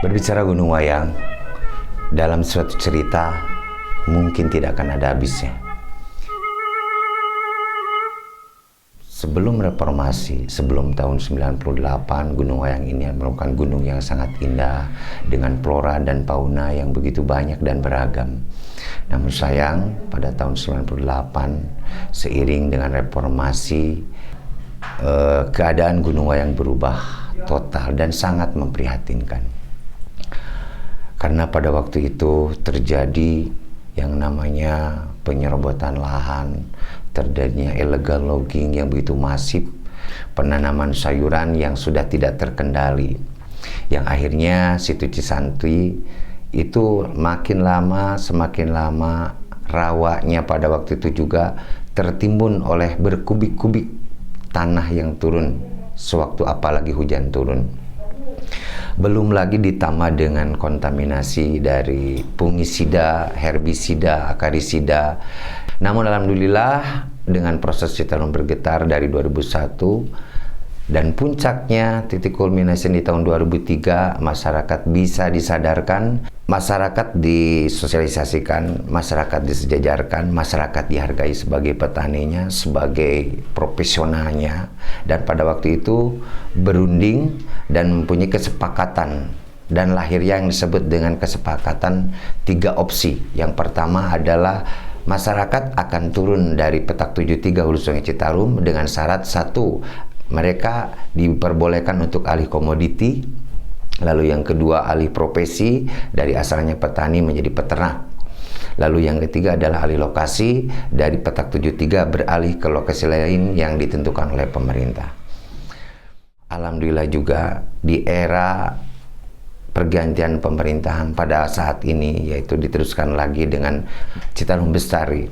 Berbicara Gunung Wayang, dalam suatu cerita mungkin tidak akan ada habisnya. Sebelum reformasi, sebelum tahun 98, Gunung Wayang ini merupakan gunung yang sangat indah dengan flora dan fauna yang begitu banyak dan beragam. Namun sayang, pada tahun 98, seiring dengan reformasi, keadaan Gunung Wayang berubah total dan sangat memprihatinkan. Karena pada waktu itu terjadi yang namanya penyerobotan lahan, terjadinya illegal logging yang begitu masif, penanaman sayuran yang sudah tidak terkendali, yang akhirnya situ Cisanti itu semakin lama rawanya pada waktu itu juga tertimbun oleh berkubik-kubik tanah yang turun sewaktu apalagi hujan turun. Belum lagi ditambah dengan kontaminasi dari fungisida, herbisida, akarisida. Namun alhamdulillah dengan proses Citarum Bergetar dari 2001 dan puncaknya titik kulminasi di tahun 2003, masyarakat bisa disadarkan, masyarakat disosialisasikan, masyarakat disejajarkan, masyarakat dihargai sebagai petaninya, sebagai profesionalnya, dan pada waktu itu berunding dan mempunyai kesepakatan dan lahirnya yang disebut dengan kesepakatan 3 opsi. Yang pertama adalah masyarakat akan turun dari petak 73 Hulu Sungai Citarum dengan syarat 1, mereka diperbolehkan untuk alih komoditi. Lalu yang kedua, alih profesi dari asalnya petani menjadi peternak. Lalu yang ketiga adalah alih lokasi dari petak 73 beralih ke lokasi lain yang ditentukan oleh pemerintah. Alhamdulillah juga di era pergantian pemerintahan pada saat ini, yaitu diteruskan lagi dengan Citarum Bestari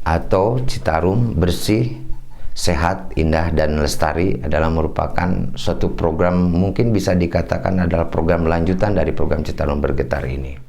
atau Citarum Bersih, Sehat, Indah, dan Lestari adalah merupakan suatu program, mungkin bisa dikatakan adalah program lanjutan dari program Citarum Bergetar ini.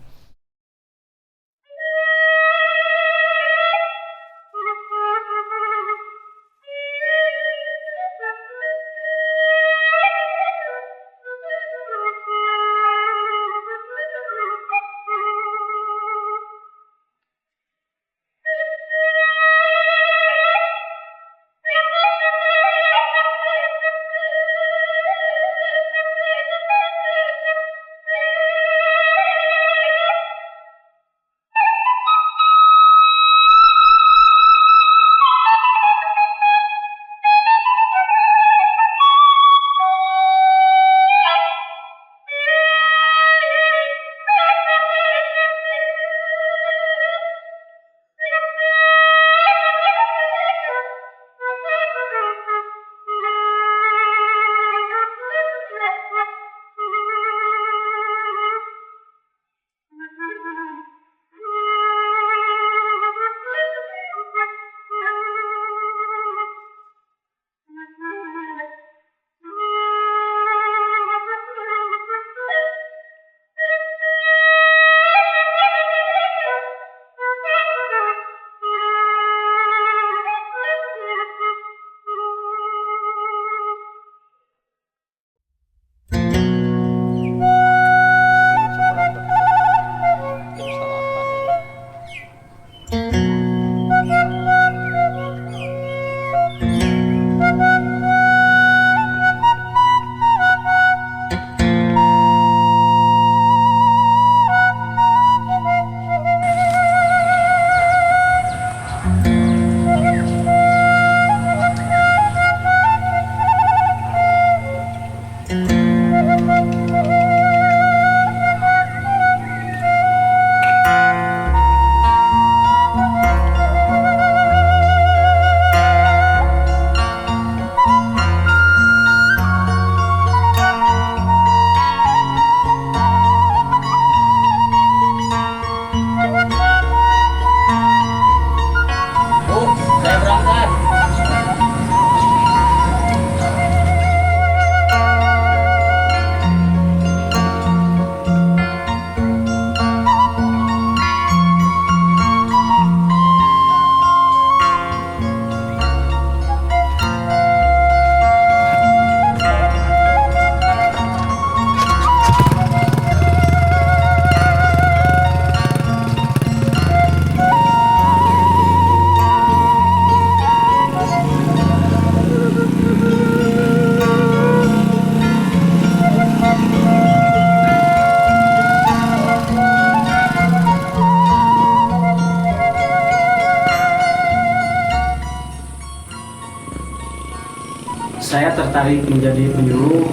Saya tertarik menjadi penyuluh,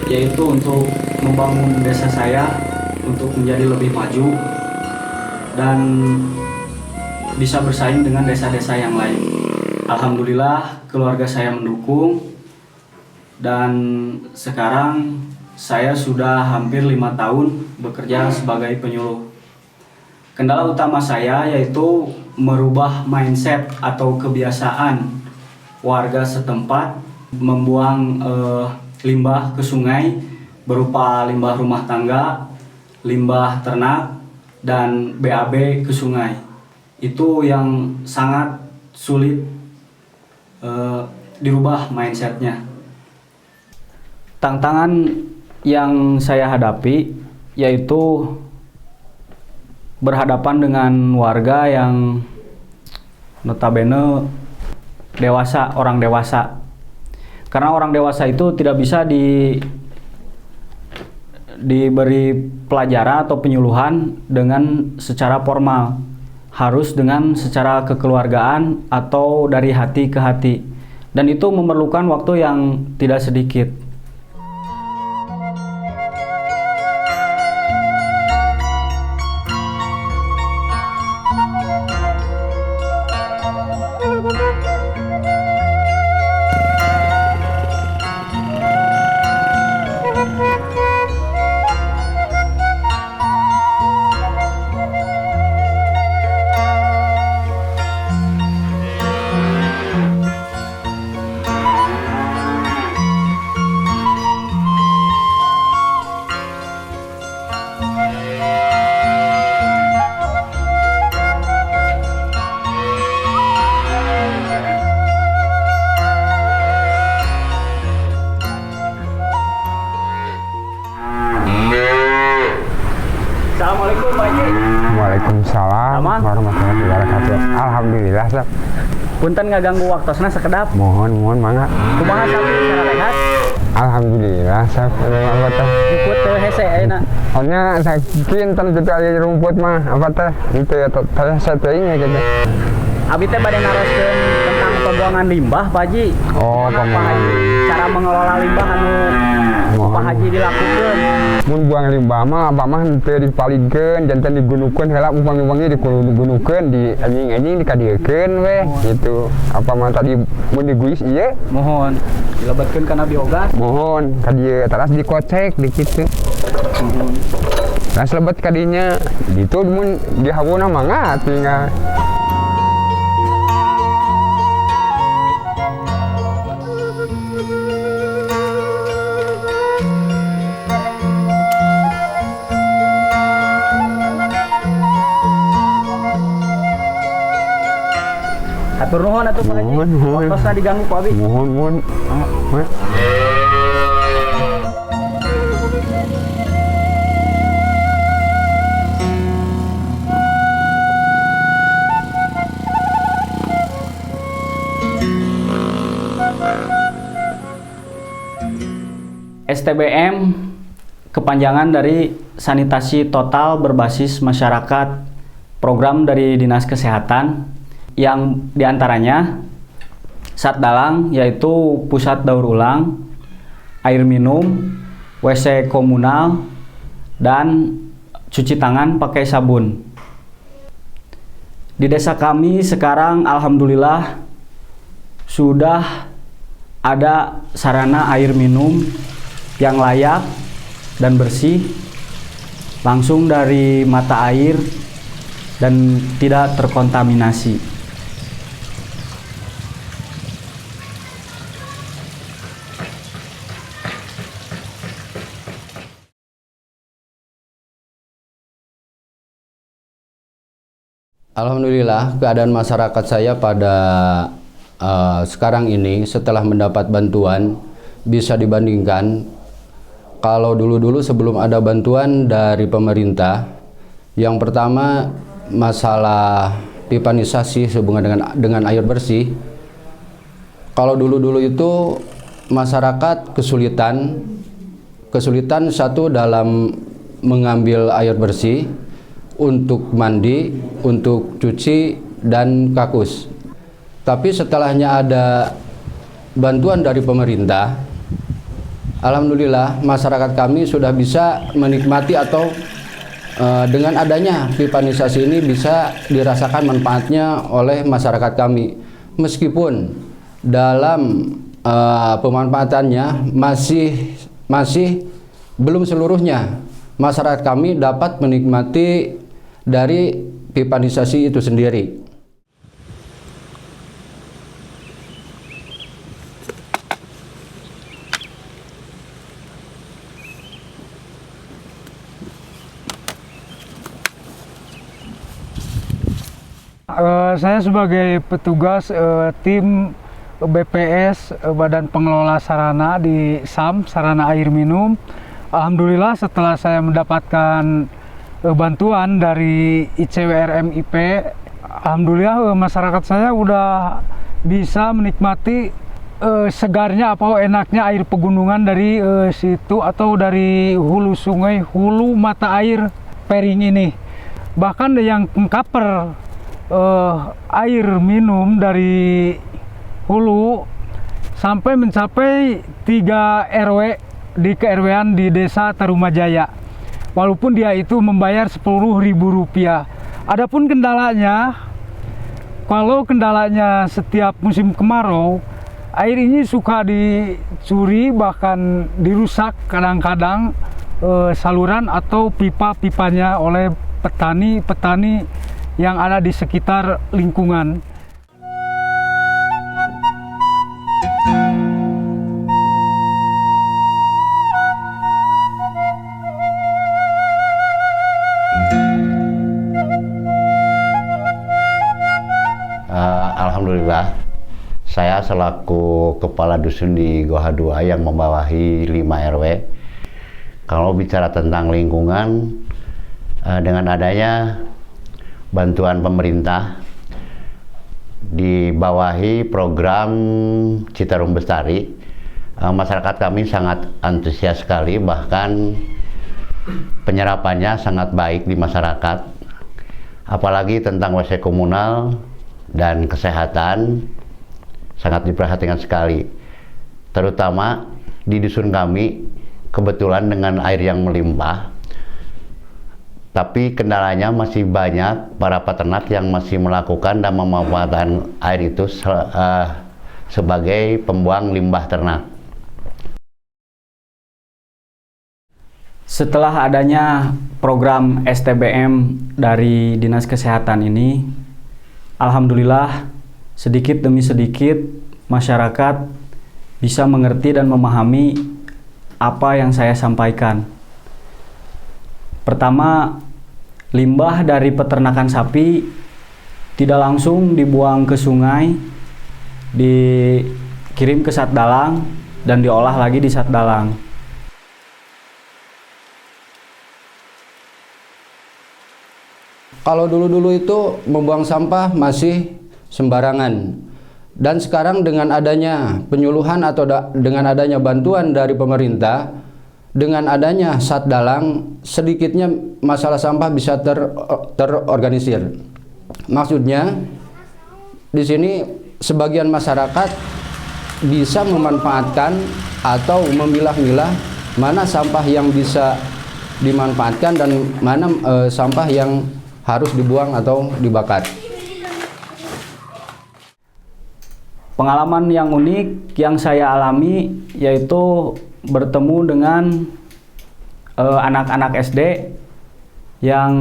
yaitu untuk membangun desa saya untuk menjadi lebih maju dan bisa bersaing dengan desa-desa yang lain. Alhamdulillah keluarga saya mendukung, dan sekarang saya sudah hampir 5 tahun bekerja sebagai penyuluh. Kendala utama saya yaitu merubah mindset atau kebiasaan warga setempat membuang limbah ke sungai berupa limbah rumah tangga, limbah ternak, dan BAB ke sungai. Itu yang sangat sulit dirubah mindsetnya. Tantangan yang saya hadapi yaitu berhadapan dengan warga yang notabene dewasa, orang dewasa. Karena orang dewasa itu tidak bisa diberi pelajaran atau penyuluhan dengan secara formal. Harus dengan secara kekeluargaan atau dari hati ke hati. Dan itu memerlukan waktu yang tidak sedikit. Assalamualaikum Pak Haji. Waalaikumsalam warahmatullahi wabarakatuh. Alhamdulillah, Sab. Punten ngaganggu waktosna sekedap. Mohon mangga. Kumaha Sabi secara rehat? Alhamdulillah, Sab. Apa teh? Ikut hese ayeuna. Ohnya saking ten kita di rumput mah apa teh? Itu ya saya teuing ya gitu. Abi teh bade naroskeun tentang pembuangan limbah, Pak Haji. Oh, pembuangan. Cara mengelola limbah anu Pak Haji dilakukan. Mun buang limbah mah apa mah teu dipalidkeun, janten digunukeun heula upami-upami digunukeun di anjing-anjing dikadiekeun we gitu. Apa mah tadi mun diguis ieu? Mohon dilebetkeun kana biogas. Mohon ka dieu teras dikocek di kitu. Mohon. Teras lebet ka dinya. Ditu mun dihawuna mangga tinggal. Atur nuhun atuh Pak Haji. Waktosna diganggu ku Abi. Mohon. STBM kepanjangan dari sanitasi total berbasis masyarakat, program dari Dinas Kesehatan yang diantaranya Satdalang, yaitu pusat daur ulang, air minum, WC komunal, dan cuci tangan pakai sabun. Di desa kami sekarang alhamdulillah sudah ada sarana air minum yang layak dan bersih langsung dari mata air dan tidak terkontaminasi. Alhamdulillah keadaan masyarakat saya pada sekarang ini setelah mendapat bantuan bisa dibandingkan kalau dulu-dulu sebelum ada bantuan dari pemerintah. Yang pertama masalah pipanisasi sehubungan dengan air bersih. Kalau dulu-dulu itu masyarakat kesulitan satu dalam mengambil air bersih untuk mandi, untuk cuci dan kakus. Tapi setelahnya ada bantuan dari pemerintah, alhamdulillah masyarakat kami sudah bisa menikmati atau dengan adanya pipanisasi ini bisa dirasakan manfaatnya oleh masyarakat kami. Meskipun dalam pemanfaatannya masih belum seluruhnya masyarakat kami dapat menikmati dari pipanisasi itu sendiri. Saya sebagai petugas tim BPS Badan Pengelola Sarana di SAM, Sarana Air Minum. Alhamdulillah setelah saya mendapatkan bantuan dari ICWRMIP, alhamdulillah masyarakat saya udah bisa menikmati segarnya atau enaknya air pegunungan dari situ atau dari hulu sungai, hulu mata air Pering ini. Bahkan yang mengcover air minum dari hulu sampai mencapai 3 RW di ke-RW-an di Desa Tarumajaya. Walaupun dia itu membayar Rp10.000. Adapun kendalanya, kalau kendalanya setiap musim kemarau, air ini suka dicuri bahkan dirusak kadang-kadang saluran atau pipa-pipanya oleh petani-petani yang ada di sekitar lingkungan. Alhamdulillah, saya selaku kepala dusun di Goa 2 yang membawahi 5 RW. Kalau bicara tentang lingkungan, dengan adanya bantuan pemerintah dibawahi program Citarum Bestari, masyarakat kami sangat antusias sekali, bahkan penyerapannya sangat baik di masyarakat, apalagi tentang WC komunal dan kesehatan sangat diperhatikan sekali, terutama di dusun kami kebetulan dengan air yang melimpah. Tapi kendalanya masih banyak para peternak yang masih melakukan dan memanfaatkan air itu sebagai pembuang limbah ternak. Setelah adanya program STBM dari Dinas Kesehatan ini, alhamdulillah sedikit demi sedikit masyarakat bisa mengerti dan memahami apa yang saya sampaikan. Pertama, limbah dari peternakan sapi tidak langsung dibuang ke sungai, dikirim ke Satdalang dan diolah lagi di Satdalang. Kalau dulu-dulu itu membuang sampah masih sembarangan, dan sekarang dengan adanya penyuluhan atau dengan adanya bantuan dari pemerintah, dengan adanya Satdalang, sedikitnya masalah sampah bisa terorganisir. Maksudnya di sini sebagian masyarakat bisa memanfaatkan atau memilah-milah mana sampah yang bisa dimanfaatkan dan mana sampah yang harus dibuang atau dibakar. Pengalaman yang unik yang saya alami yaitu bertemu dengan anak-anak SD yang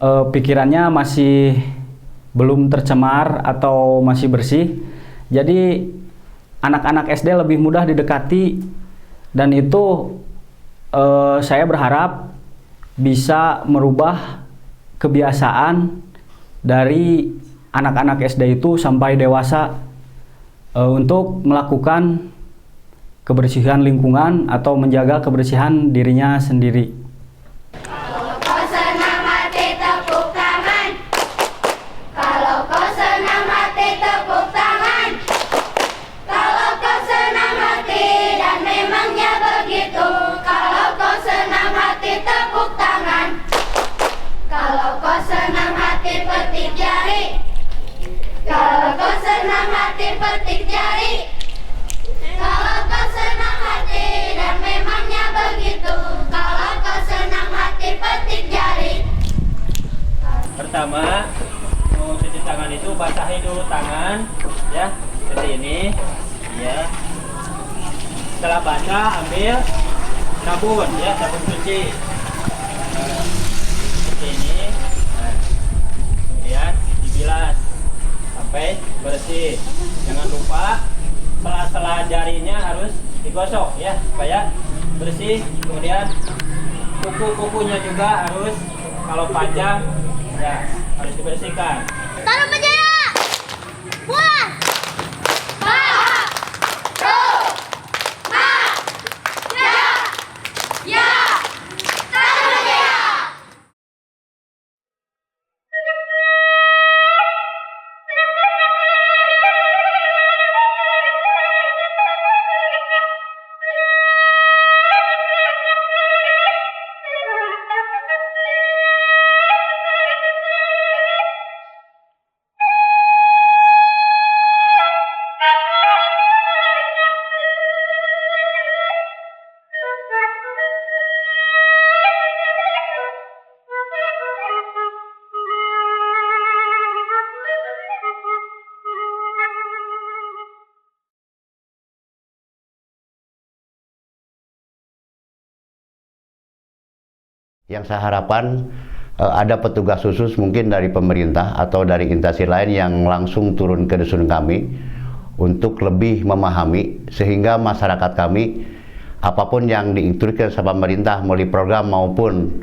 pikirannya masih belum tercemar atau masih bersih. Jadi anak-anak SD lebih mudah didekati, dan itu saya berharap bisa merubah kebiasaan dari anak-anak SD itu sampai dewasa untuk melakukan kebersihan lingkungan atau menjaga kebersihan dirinya sendiri. Kalau kau senang hati tepuk tangan. Kalau kau senang hati tepuk tangan. Kalau kau senang hati dan memangnya begitu. Kalau kau senang hati tepuk tangan. Kalau kau senang hati petik jari. Kalau kau senang hati petik jari. Kalau kau senang hati dan memangnya begitu. Kalau kau senang hati petik jari. Pertama, mau cuci tangan itu basahi dulu tangan, ya, seperti ini, ya. Setelah basah, ambil sabun, ya, sabun cuci, seperti ini. Nah, kemudian dibilas sampai bersih. Jangan lupa sela-sela jarinya harus digosok, ya, supaya bersih. Kemudian kuku-kukunya juga harus, kalau panjang, ya, harus dibersihkan. Tarung Jaya! Puas! Maha! Pro! Ma! Ya! Ya! Tarung Jaya! Yang saya harapkan ada petugas khusus mungkin dari pemerintah atau dari instansi lain yang langsung turun ke dusun kami untuk lebih memahami sehingga masyarakat kami apapun yang diinstruksikan sama pemerintah melalui program maupun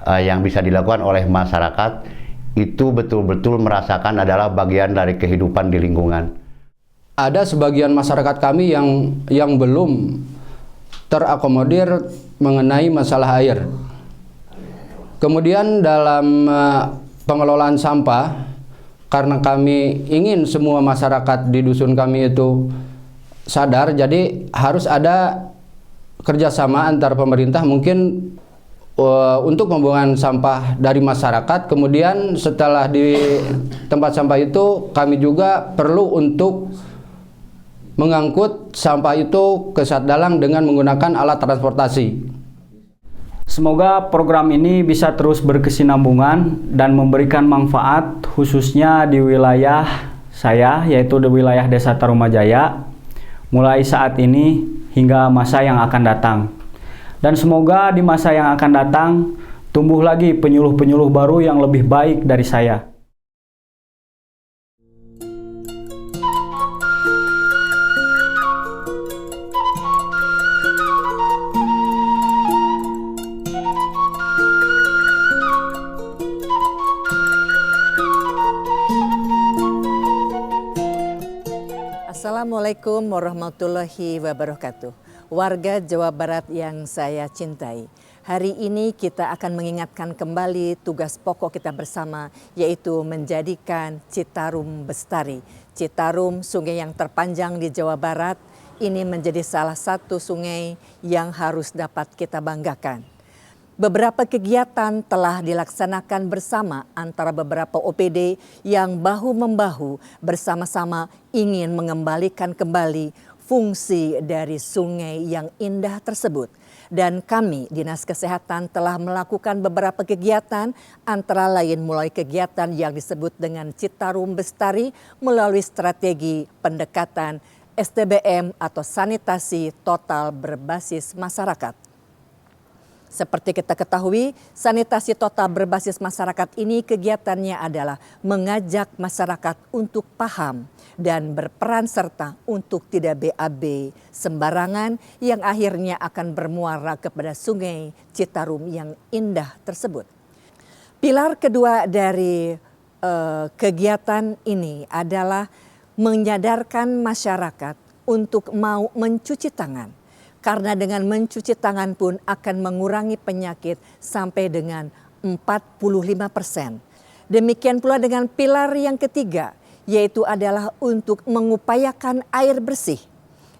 yang bisa dilakukan oleh masyarakat itu betul-betul merasakan adalah bagian dari kehidupan di lingkungan. Ada sebagian masyarakat kami yang belum terakomodir mengenai masalah air. Kemudian dalam pengelolaan sampah, karena kami ingin semua masyarakat di dusun kami itu sadar, jadi harus ada kerjasama antar pemerintah mungkin untuk pembuangan sampah dari masyarakat. Kemudian setelah di tempat sampah itu kami juga perlu untuk mengangkut sampah itu ke Satdalang dengan menggunakan alat transportasi. Semoga program ini bisa terus berkesinambungan dan memberikan manfaat khususnya di wilayah saya, yaitu di wilayah Desa Tarumajaya, mulai saat ini hingga masa yang akan datang. Dan semoga di masa yang akan datang tumbuh lagi penyuluh-penyuluh baru yang lebih baik dari saya. Assalamualaikum warahmatullahi wabarakatuh. Warga Jawa Barat yang saya cintai, hari ini kita akan mengingatkan kembali tugas pokok kita bersama, yaitu menjadikan Citarum Bestari. Citarum, sungai yang terpanjang di Jawa Barat, ini menjadi salah satu sungai yang harus dapat kita banggakan. Beberapa kegiatan telah dilaksanakan bersama antara beberapa OPD yang bahu-membahu bersama-sama ingin mengembalikan kembali fungsi dari sungai yang indah tersebut. Dan kami, Dinas Kesehatan, telah melakukan beberapa kegiatan, antara lain mulai kegiatan yang disebut dengan Citarum Bestari melalui strategi pendekatan STBM atau sanitasi total berbasis masyarakat. Seperti kita ketahui, sanitasi total berbasis masyarakat ini kegiatannya adalah mengajak masyarakat untuk paham dan berperan serta untuk tidak BAB sembarangan yang akhirnya akan bermuara kepada sungai Citarum yang indah tersebut. Pilar kedua dari kegiatan ini adalah menyadarkan masyarakat untuk mau mencuci tangan. Karena dengan mencuci tangan pun akan mengurangi penyakit sampai dengan 45%. Demikian pula dengan pilar yang ketiga, yaitu adalah untuk mengupayakan air bersih.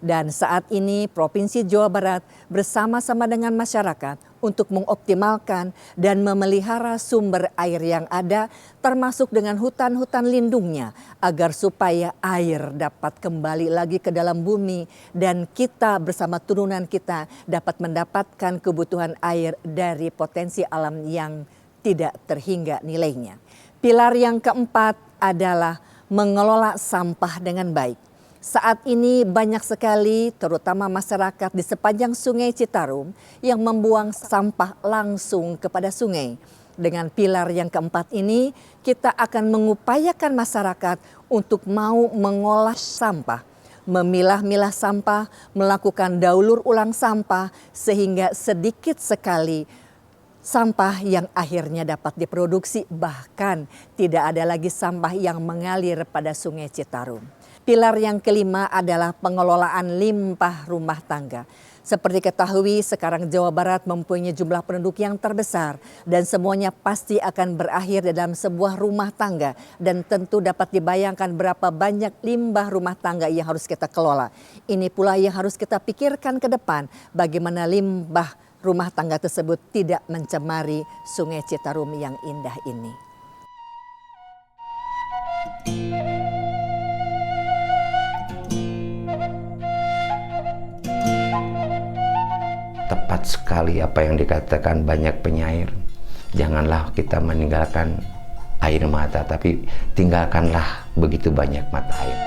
Dan saat ini Provinsi Jawa Barat bersama-sama dengan masyarakat untuk mengoptimalkan dan memelihara sumber air yang ada, termasuk dengan hutan-hutan lindungnya, agar supaya air dapat kembali lagi ke dalam bumi dan kita bersama turunan kita dapat mendapatkan kebutuhan air dari potensi alam yang tidak terhingga nilainya. Pilar yang keempat adalah mengelola sampah dengan baik. Saat ini banyak sekali terutama masyarakat di sepanjang Sungai Citarum yang membuang sampah langsung kepada sungai. Dengan pilar yang keempat ini kita akan mengupayakan masyarakat untuk mau mengolah sampah, memilah-milah sampah, melakukan daur ulang sampah sehingga sedikit sekali sampah yang akhirnya dapat diproduksi, bahkan tidak ada lagi sampah yang mengalir pada Sungai Citarum. Pilar yang kelima adalah pengelolaan limbah rumah tangga. Seperti ketahui sekarang Jawa Barat mempunyai jumlah penduduk yang terbesar dan semuanya pasti akan berakhir dalam sebuah rumah tangga, dan tentu dapat dibayangkan berapa banyak limbah rumah tangga yang harus kita kelola. Ini pula yang harus kita pikirkan ke depan, bagaimana limbah rumah tangga tersebut tidak mencemari Sungai Citarum yang indah ini. Tepat sekali apa yang dikatakan banyak penyair. Janganlah kita meninggalkan air mata, tapi tinggalkanlah begitu banyak mata air.